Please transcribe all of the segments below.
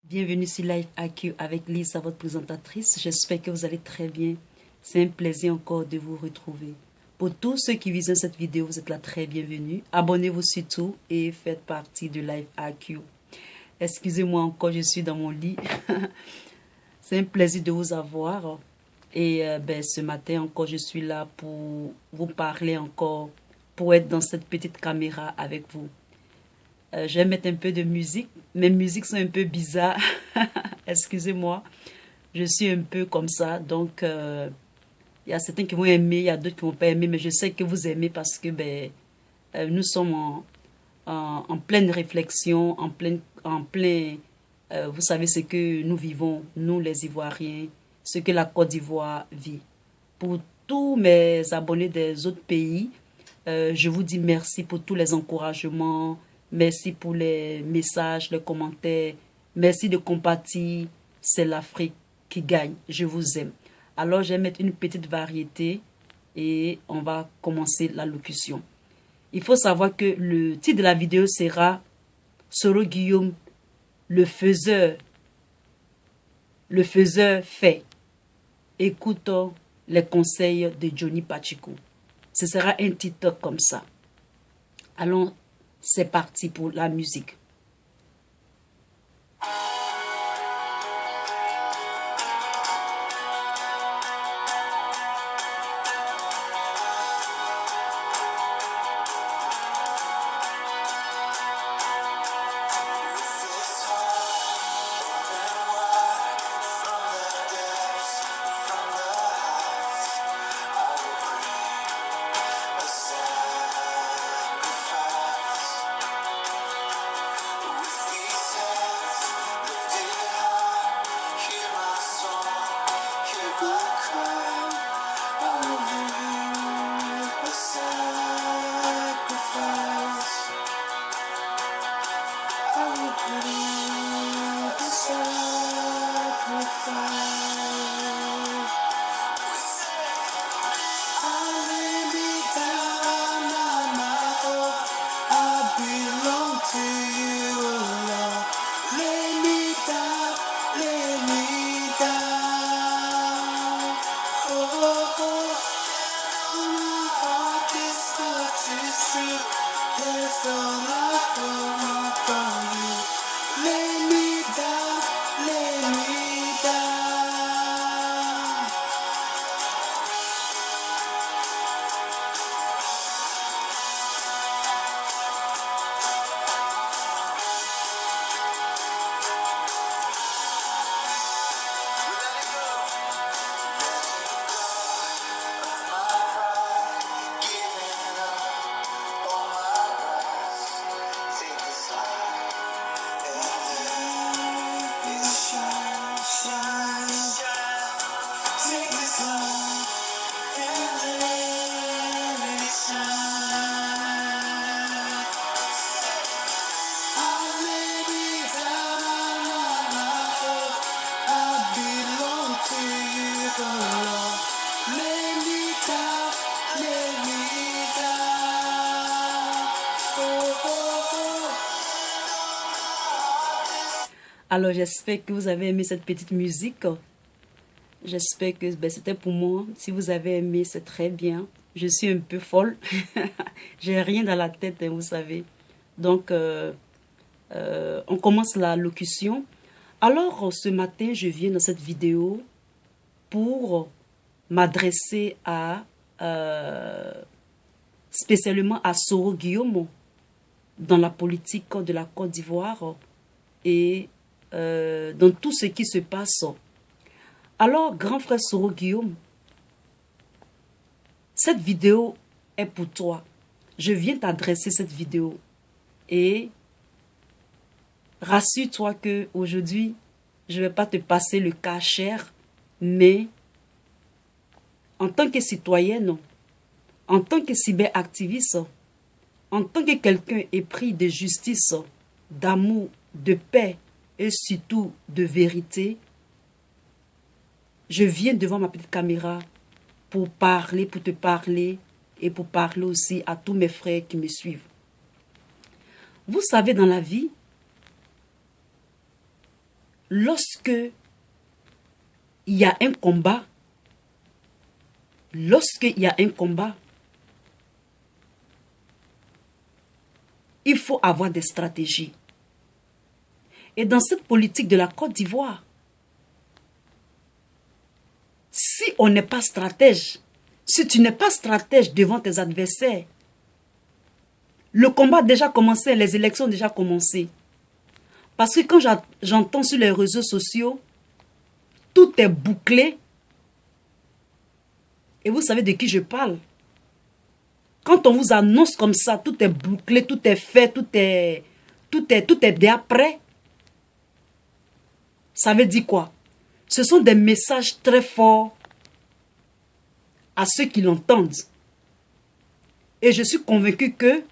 Bienvenue sur Life AQ avec Lisa, votre présentatrice. J'espère que vous allez très bien. C'est un plaisir encore de vous retrouver. Pour tous ceux qui visionnent cette vidéo, vous êtes là très bienvenue. Abonnez-vous surtout et faites partie de Life AQ. Excusez-moi encore, je suis dans mon lit. C'est un plaisir de vous avoir. Et ce matin encore, je suis là pour vous parler encore, pour être dans cette petite caméra avec vous. Je vais mettre un peu de musique. Mes musiques sont un peu bizarres. Excusez-moi. Je suis un peu comme ça. Donc, il y a certains qui vont aimer, il y a d'autres qui ne vont pas aimer. Mais je sais que vous aimez parce que nous sommes en pleine réflexion, vous savez ce que nous vivons, nous les Ivoiriens, ce que la Côte d'Ivoire vit. Pour tous mes abonnés des autres pays, je vous dis merci pour tous les encouragements. Merci pour les messages, les commentaires. Merci de compatir. C'est l'Afrique qui gagne. Je vous aime. Alors, je vais mettre une petite variété et on va commencer l'allocution. Il faut savoir que le titre de la vidéo sera Soro Guillaume, le faiseur fait. Écoutons les conseils de Johnny Pacheco. Ce sera un titre comme ça. Allons. C'est parti pour la musique. Alors, j'espère que vous avez aimé cette petite musique. J'espère que c'était pour moi. Si vous avez aimé, c'est très bien. Je suis un peu folle. J'ai rien dans la tête, hein, vous savez. Donc, on commence la locution. Alors, ce matin, je viens dans cette vidéo pour m'adresser spécialement à Soro Guillaume dans la politique de la Côte d'Ivoire et dans tout ce qui se passe. Alors, grand frère Soro Guillaume, cette vidéo est pour toi. Je viens t'adresser cette vidéo et rassure-toi que aujourd'hui, je ne vais pas te passer le cas cher, mais en tant que citoyenne, en tant que cyberactiviste, en tant que quelqu'un épris de justice, d'amour, de paix et surtout de vérité, je viens devant ma petite caméra pour parler, pour te parler et pour parler aussi à tous mes frères qui me suivent. Vous savez, dans la vie, lorsque il y a un combat, il faut avoir des stratégies. Et dans cette politique de la Côte d'Ivoire, si on n'est pas stratège, si tu n'es pas stratège devant tes adversaires, le combat a déjà commencé, les élections ont déjà commencé. Parce que quand j'entends sur les réseaux sociaux, tout est bouclé. Et vous savez de qui je parle? Quand on vous annonce comme ça, tout est bouclé, tout est fait, tout est déjà prêt. Ça veut dire quoi? Ce sont des messages très forts à ceux qui l'entendent. Et je suis convaincu que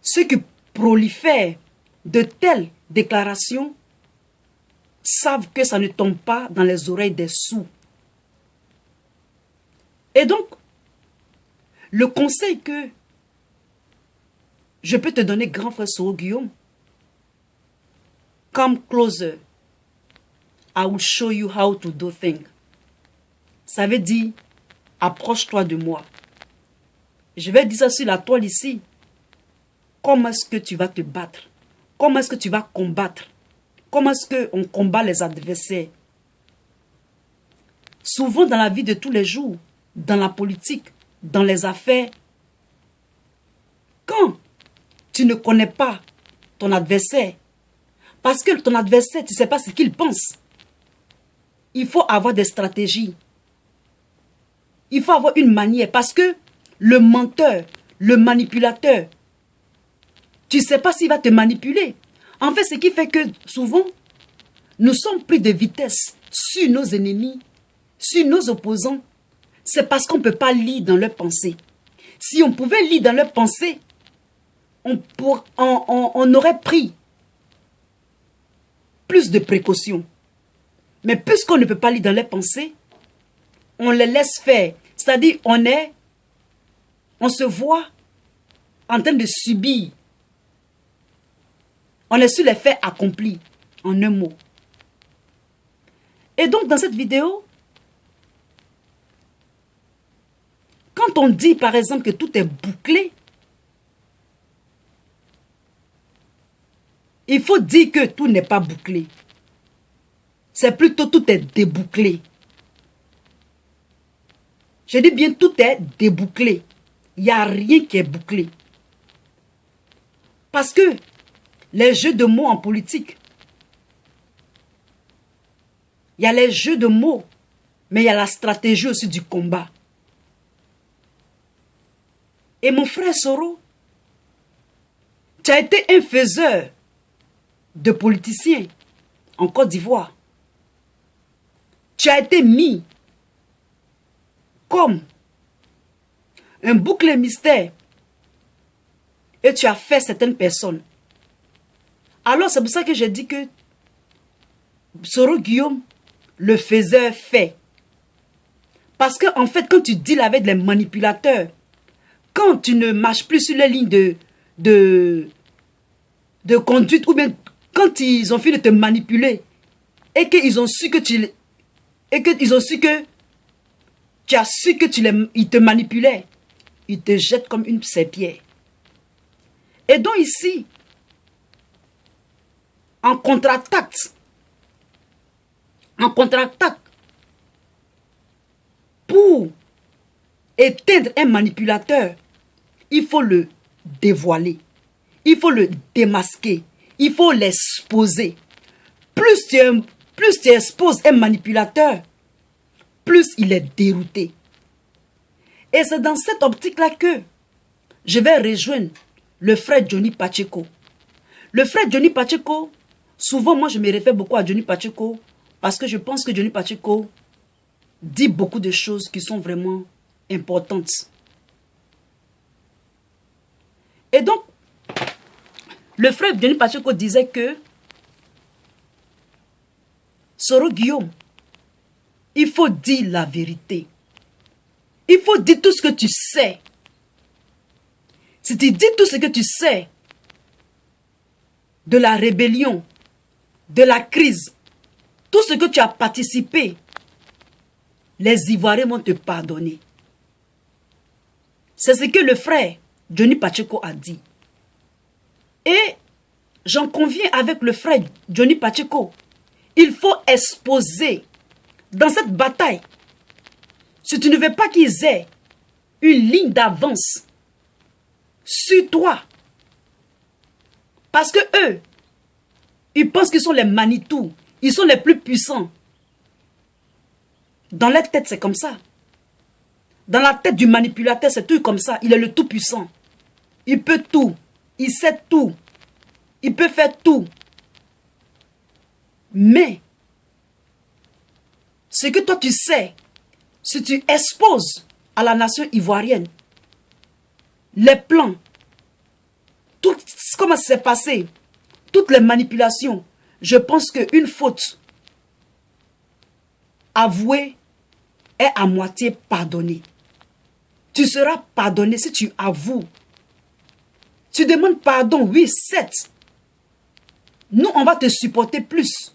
ceux qui prolifèrent de telles déclarations savent que ça ne tombe pas dans les oreilles des sourds. Et donc, le conseil que je peux te donner, grand frère Soro Guillaume, come closer, I will show you how to do things. Ça veut dire, approche-toi de moi. Je vais dire ça sur la toile ici. Comment est-ce que tu vas te battre? Comment est-ce que tu vas combattre? Comment est-ce qu'on combat les adversaires? Souvent dans la vie de tous les jours, dans la politique, dans les affaires, quand tu ne connais pas ton adversaire, parce que ton adversaire, tu ne sais pas ce qu'il pense, il faut avoir des stratégies. Il faut avoir une manière, parce que le menteur, le manipulateur, tu ne sais pas s'il va te manipuler. En fait, ce qui fait que souvent, nous sommes pris de vitesse sur nos ennemis, sur nos opposants. C'est parce qu'on ne peut pas lire dans leurs pensées. Si on pouvait lire dans leurs pensées, on aurait pris plus de précautions. Mais puisqu'on ne peut pas lire dans leurs pensées, on les laisse faire. C'est-à-dire, on se voit en train de subir. On est sur les faits accomplis, en un mot. Et donc, dans cette vidéo, quand on dit, par exemple, que tout est bouclé, il faut dire que tout n'est pas bouclé. C'est plutôt tout est débouclé. Je dis bien tout est débouclé. Il n'y a rien qui est bouclé. Parce que les jeux de mots en politique, il y a les jeux de mots, mais il y a la stratégie aussi du combat. Et mon frère Soro, tu as été un faiseur de politiciens en Côte d'Ivoire. Tu as été mis comme un bouclier mystère et tu as fait certaines personnes. Alors c'est pour ça que j'ai dit que Soro Guillaume, le faiseur fait. Parce qu'en fait, quand tu deals avec les manipulateurs, quand tu ne marches plus sur les lignes de conduite, ou bien quand ils ont fini de te manipuler, et qu'ils ont su que tu as su que ils te manipulaient, ils te jettent comme une serpillère. Et donc ici, en contre-attaque, pour éteindre un manipulateur, il faut le dévoiler, il faut le démasquer, il faut l'exposer. Plus tu exposes un manipulateur, plus il est dérouté. Et c'est dans cette optique-là que je vais rejoindre le frère Johnny Pacheco. Le frère Johnny Pacheco, souvent moi je me réfère beaucoup à Johnny Pacheco parce que je pense que Johnny Pacheco dit beaucoup de choses qui sont vraiment importantes. Et donc, le frère Johnny Pacheco disait que Soro Guillaume, il faut dire la vérité. Il faut dire tout ce que tu sais. Si tu dis tout ce que tu sais de la rébellion de la crise, tout ce que tu as participé, les Ivoiriens vont te pardonner. C'est ce que le frère Johnny Pacheco a dit. Et j'en conviens avec le frère Johnny Pacheco. Il faut exposer dans cette bataille. Si tu ne veux pas qu'ils aient une ligne d'avance sur toi, parce que eux, ils pensent qu'ils sont les Manitou, ils sont les plus puissants. Dans leur tête, c'est comme ça. Dans la tête du manipulateur, c'est tout comme ça. Il est le tout-puissant. Il peut tout. Il sait tout. Il peut faire tout. Mais, ce que toi tu sais, si tu exposes à la nation ivoirienne les plans, tout comment ça s'est passé, toutes les manipulations, je pense qu'une faute avouée est à moitié pardonnée. Tu seras pardonné si tu avoues. Tu demandes pardon, oui, certes. Nous, on va te supporter plus.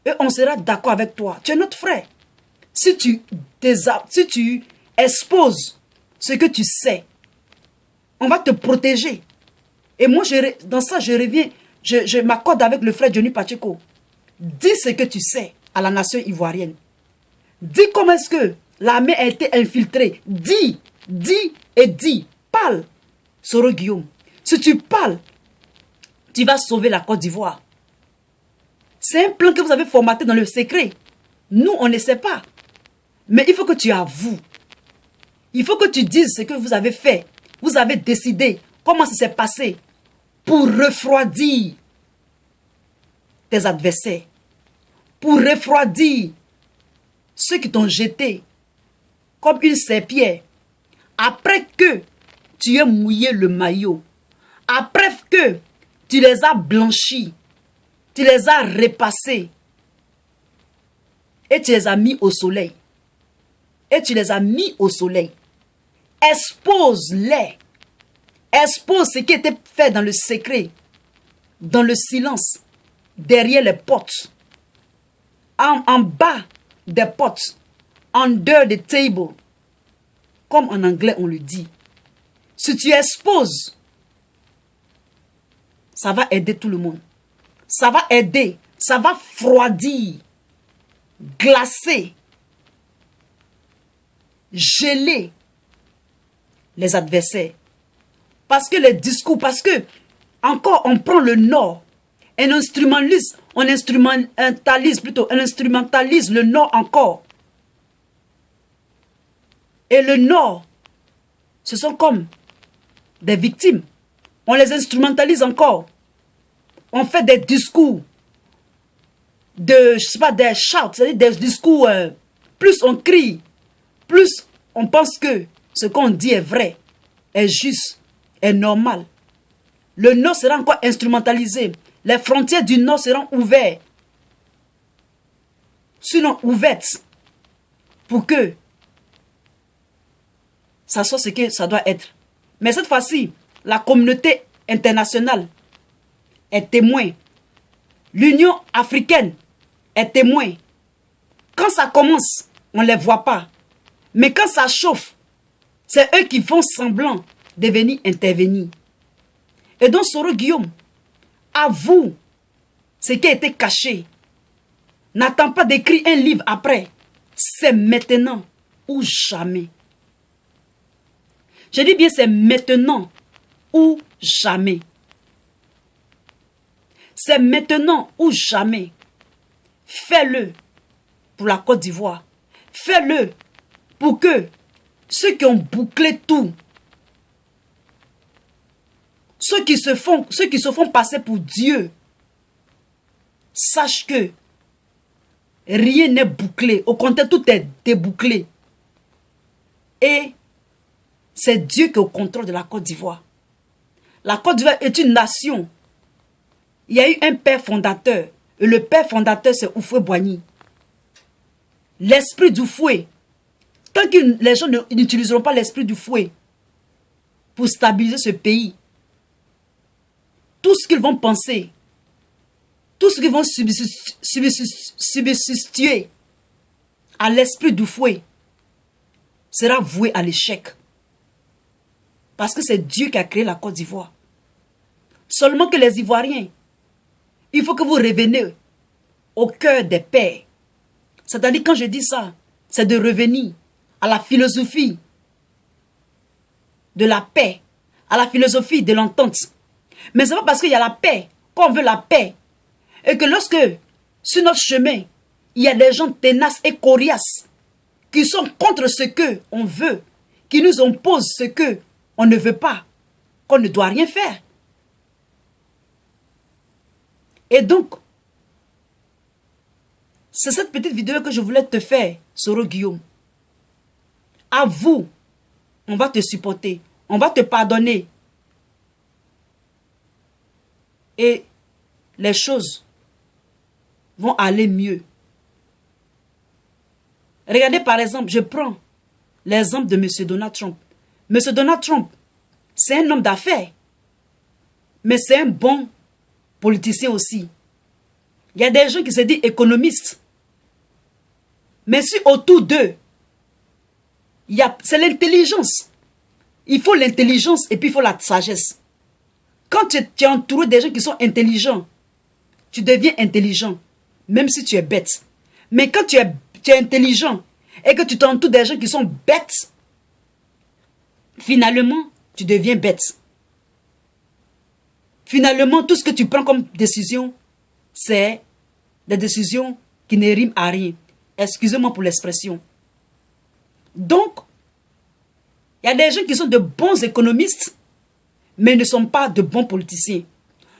Et on sera d'accord avec toi. Tu es notre frère. Si tu exposes ce que tu sais, on va te protéger. Et moi, dans ça, je reviens, je m'accorde avec le frère Johnny Pacheco. Dis ce que tu sais à la nation ivoirienne. Dis comment est-ce que l'armée a été infiltrée. Dis et dis. Parle, Soro Guillaume. Si tu parles, tu vas sauver la Côte d'Ivoire. C'est un plan que vous avez formaté dans le secret. Nous, on ne sait pas. Mais il faut que tu avoues. Il faut que tu dises ce que vous avez fait. Vous avez décidé comment ça s'est passé pour refroidir tes adversaires. Pour refroidir ceux qui t'ont jeté comme une serpillère. Après que tu aies mouillé le maillot. Après que tu les as blanchis. Tu les as repassés. Et tu les as mis au soleil. Et tu les as mis au soleil. Expose-les. Expose ce qui était fait dans le secret. Dans le silence. Derrière les portes. En bas des portes. Under the table. Comme en anglais on le dit. Si tu exposes, ça va aider tout le monde. Ça va aider. Ça va froidir. Glacer. Geler les adversaires. Parce que les discours, parce que encore on prend le Nord, on instrumentalise le Nord encore. Et le Nord, ce sont comme des victimes. On les instrumentalise encore. On fait des discours de, je sais pas, des shouts, c'est-à-dire des discours, plus on crie, plus on pense que ce qu'on dit est vrai, est juste, est normal. Le Nord sera encore instrumentalisé. Les frontières du Nord seront ouvertes. Sinon ouvertes. Pour que ça soit ce que ça doit être. Mais cette fois-ci, la communauté internationale est témoin. L'Union africaine est témoin. Quand ça commence, on ne les voit pas. Mais quand ça chauffe, c'est eux qui font semblant de venir intervenir. Et donc, Soro Guillaume, avoue ce qui a été caché. N'attends pas d'écrire un livre après. C'est maintenant ou jamais. Je dis bien c'est maintenant ou jamais. C'est maintenant ou jamais. Fais-le pour la Côte d'Ivoire. Fais-le pour que ceux qui ont bouclé tout, ceux qui se font passer pour Dieu, sachent que rien n'est bouclé. Au contraire, tout est débouclé. Et c'est Dieu qui est au contrôle de la Côte d'Ivoire. La Côte d'Ivoire est une nation. Il y a eu un père fondateur. Et le père fondateur, c'est Houphouët-Boigny. L'esprit du fouet. Tant que les gens n'utiliseront pas l'esprit du fouet pour stabiliser ce pays, tout ce qu'ils vont penser, Tous ceux qui vont subsister à l'esprit du fouet sera voué à l'échec. Parce que c'est Dieu qui a créé la Côte d'Ivoire. Seulement que les Ivoiriens, il faut que vous reveniez au cœur des pères. C'est-à-dire, quand je dis ça, c'est de revenir à la philosophie de la paix, à la philosophie de l'entente. Mais ce n'est pas parce qu'il y a la paix qu'on veut la paix. Et que lorsque, sur notre chemin, il y a des gens tenaces et coriaces qui sont contre ce qu'on veut, qui nous opposent ce qu'on ne veut pas, qu'on ne doit rien faire. Et donc, c'est cette petite vidéo que je voulais te faire, Soro Guillaume. À vous, on va te supporter, on va te pardonner. Et les choses vont aller mieux. Regardez par exemple, je prends l'exemple de M. Donald Trump. M. Donald Trump, c'est un homme d'affaires, mais c'est un bon politicien aussi. Il y a des gens qui se disent économistes. Mais si autour d'eux, c'est l'intelligence. Il faut l'intelligence et puis il faut la sagesse. Quand tu es entouré des gens qui sont intelligents, tu deviens intelligent, même si tu es bête. Mais quand tu es intelligent et que tu t'entoures des gens qui sont bêtes, finalement, tu deviens bête. Finalement, tout ce que tu prends comme décision, c'est des décisions qui ne riment à rien. Excusez-moi pour l'expression. Donc, il y a des gens qui sont de bons économistes, mais ne sont pas de bons politiciens.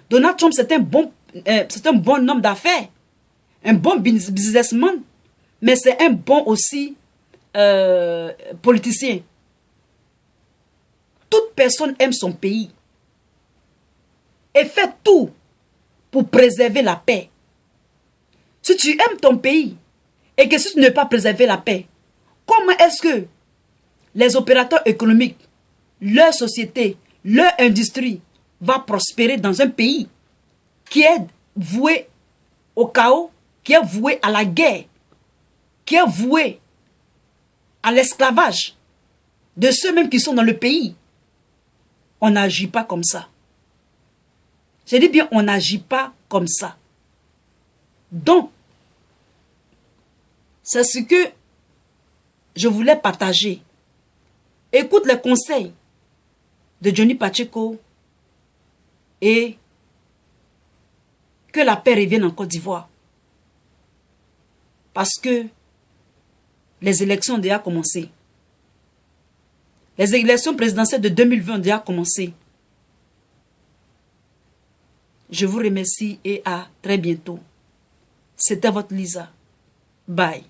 Donald Trump, c'est un bon homme d'affaires, un bon businessman, mais c'est un bon aussi politicien. Toute personne aime son pays et fait tout pour préserver la paix. Si tu aimes ton pays et que si tu ne veux pas préserver la paix, comment est-ce que les opérateurs économiques, leur société, leur industrie va prospérer dans un pays qui est voué au chaos, qui est voué à la guerre, qui est voué à l'esclavage de ceux-mêmes qui sont dans le pays? On n'agit pas comme ça. Je dis bien, on n'agit pas comme ça. Donc, c'est ce que je voulais partager. Écoute les conseils de Johnny Pacheco et que la paix revienne en Côte d'Ivoire. Parce que les élections ont déjà commencé. Les élections présidentielles de 2020 ont déjà commencé. Je vous remercie et à très bientôt. C'était votre Lisa. Bye.